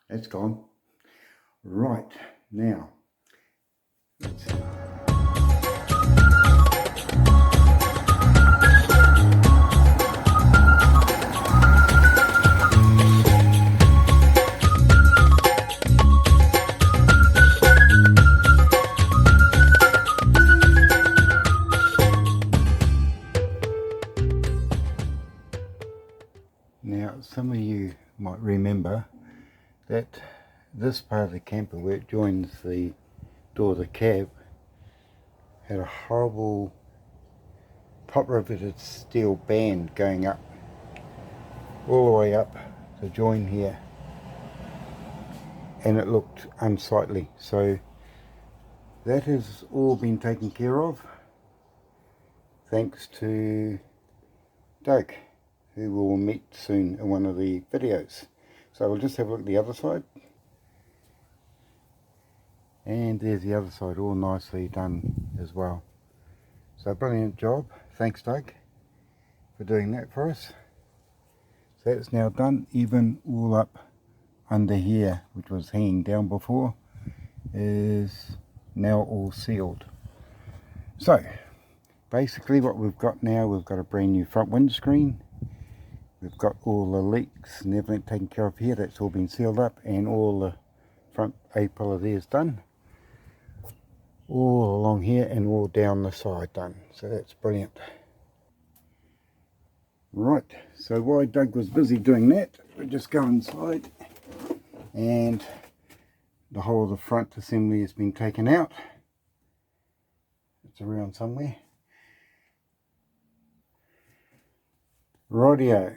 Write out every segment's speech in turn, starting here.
That's gone. Right, now, let's see. Now, some of you might remember that this part of the camper where it joins the door of the cab had a horrible top riveted steel band going up, all the way up the join here, and it looked unsightly. So that has all been taken care of thanks to Doug, who we'll meet soon in one of the videos. So we'll just have a look at the other side. And there's the other side, all nicely done as well. So brilliant job. Thanks, Doug, for doing that for us. So that's now done. Even all up under here, which was hanging down before, is now all sealed. So basically what we've got now, we've got a brand new front windscreen. We've got all the leaks and everything taken care of here. That's all been sealed up, and all the front A-pillar there is done. All along here and all down the side done. So that's brilliant. Right, so while Doug was busy doing that, we just go inside, and the whole of the front assembly has been taken out. It's around somewhere. Rightio.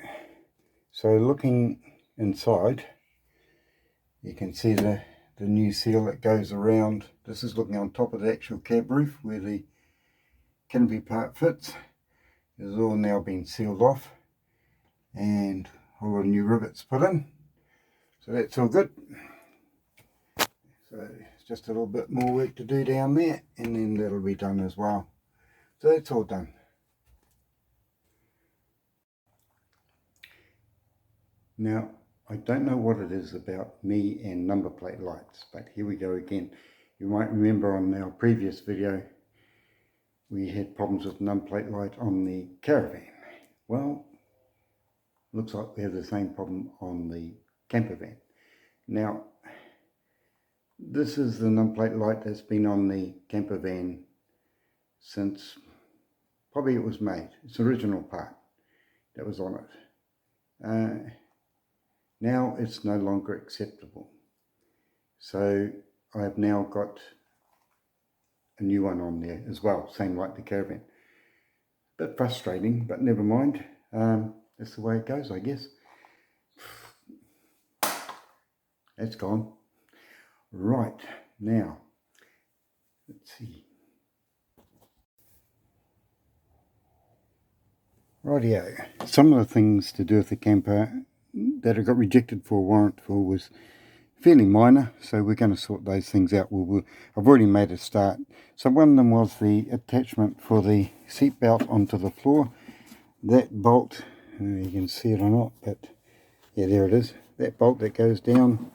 So looking inside, you can see the new seal that goes around. This is looking on top of the actual cab roof where the canopy part fits. It's all now been sealed off and all the new rivets put in. So that's all good. So it's just a little bit more work to do down there, and then that'll be done as well. So that's all done. Now, I don't know what it is about me and number plate lights, but here we go again. You might remember on our previous video, we had problems with number plate light on the caravan. Well, looks like we have the same problem on the camper van. Now, this is the number plate light that's been on the camper van since probably it was made. It's the original part that was on it. Now it's no longer acceptable. So I have now got a new one on there as well, same like the caravan. Bit frustrating, but never mind. That's the way it goes, I guess. That's gone. Right, now, let's see. Rightio, some of the things to do with the camper that I got rejected for a warrant for was fairly minor, so we're going to sort those things out. I've already made a start. So one of them was the attachment for the seat belt onto the floor. That bolt, you can see it or not, but yeah, there it is. That bolt that goes down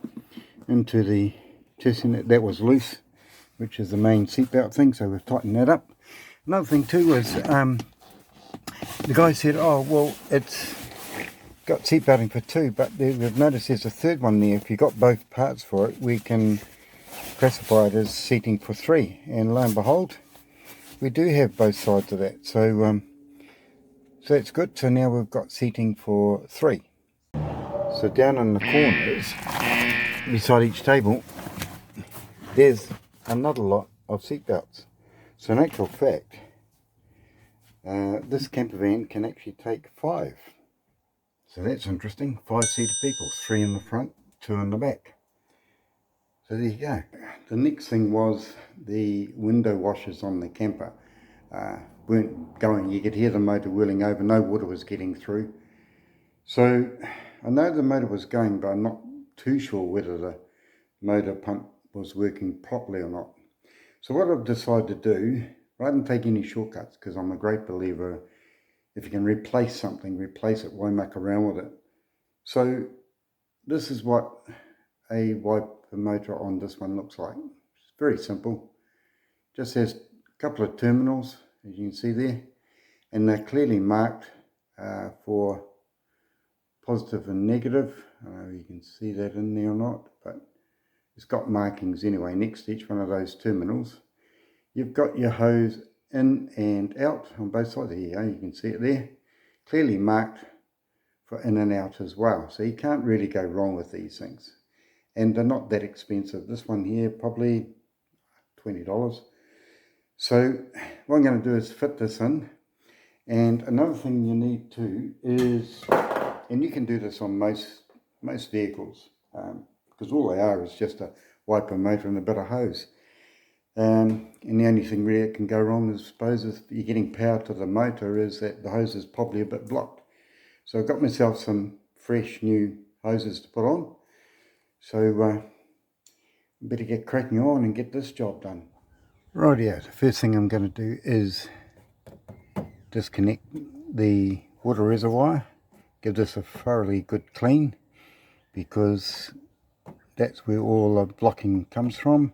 into the chassis, that was loose, which is the main seat belt thing, so we've tightened that up. Another thing too was the guy said, oh well, it's got seat belting for two, but we've noticed there's a third one there. If you've got both parts for it, we can classify it as seating for three, and lo and behold, we do have both sides of that. So so that's good. So now we've got seating for three. So down in the corners beside each table there's another lot of seat belts. So in actual fact, this camper van can actually take 5. So that's interesting. 5-seater people, 3 in the front, 2 in the back. So there you go. The next thing was the window washers on the camper weren't going. You could hear the motor whirling over, no water was getting through. So I know the motor was going, but I'm not too sure whether the motor pump was working properly or not. So what I've decided to do, rather than take any shortcuts, because I'm a great believer, if you can replace something, replace it, why muck around with it? So this is what a wiper motor on this one looks like. It's very simple. Just has a couple of terminals, as you can see there, and they're clearly marked for positive and negative. I don't know if you can see that in there or not, but it's got markings anyway next to each one of those terminals. You've got your hose in and out on both sides. There you go, you can see it there, clearly marked for in and out as well. So you can't really go wrong with these things. And they're not that expensive. This one here, probably $20. So what I'm going to do is fit this in. And another thing you need too is, and you can do this on most vehicles, because all they are is just a wiper motor and a bit of hose. And the only thing really that can go wrong, I suppose, if you're getting power to the motor, is that the hose is probably a bit blocked. So I've got myself some fresh new hoses to put on. So better get cracking on and get this job done. Rightio, the first thing I'm going to do is disconnect the water reservoir, give this a thoroughly good clean, because that's where all the blocking comes from,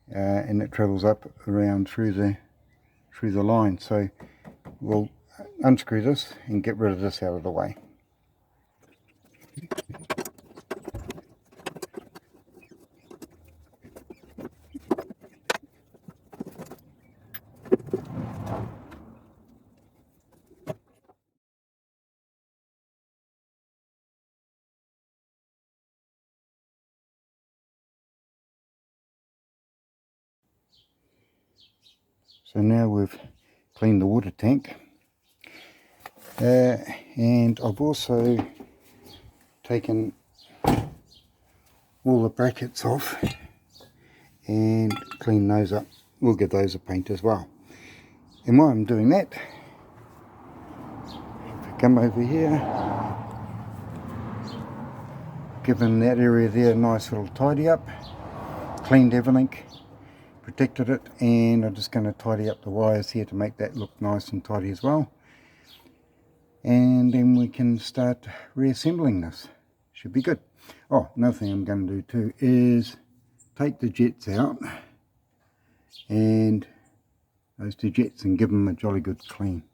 and it travels up around through the line. So we'll unscrew this and get rid of this out of the way. So now we've cleaned the water tank, and I've also taken all the brackets off and clean those up. We'll give those a paint as well. And while I'm doing that, if I come over here, given that area there a nice little tidy up, cleaned everything, protected it, and I'm just going to tidy up the wires here to make that look nice and tidy as well. And then we can start reassembling this. Should be good. Oh, another thing I'm going to do too is take the jets out, and those two jets, and give them a jolly good clean.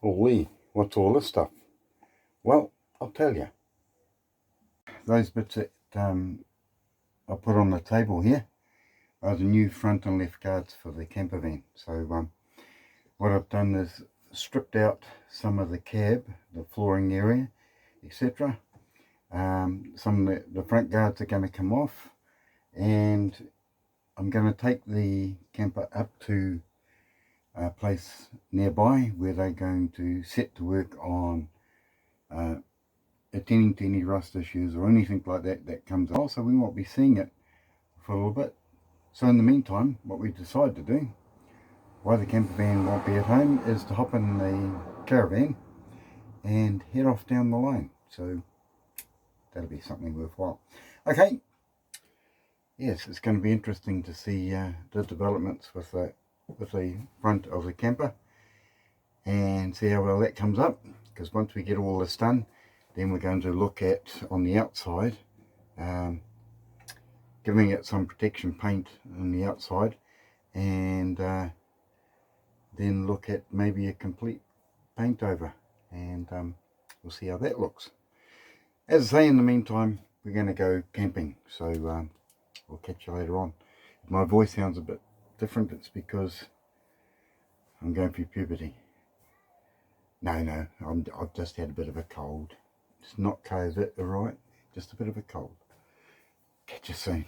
Holy, what's all this stuff? Well, I'll tell you. Those bits that I put on the table here are the new front and left guards for the camper van. So what I've done is stripped out some of the cab, the flooring area, etc. Some of the front guards are going to come off, and I'm going to take the camper up to a place nearby where they're going to set to work on attending to any rust issues or anything like that that comes up. So we won't be seeing it for a little bit. So in the meantime, what we decide to do, while the camper van won't be at home, is to hop in the caravan and head off down the line. So that'll be something worthwhile. Okay, yes, it's going to be interesting to see the developments with the front of the camper and see how well that comes up, because once we get all this done, then we're going to look at on the outside, giving it some protection paint on the outside, and then look at maybe a complete paint over, and we'll see how that looks. As I say, in the meantime, we're going to go camping, so we'll catch you later on. If my voice sounds a bit different, it's because I'm going through puberty. No, I've just had a bit of a cold. It's not COVID, alright? Just a bit of a cold. Catch you soon.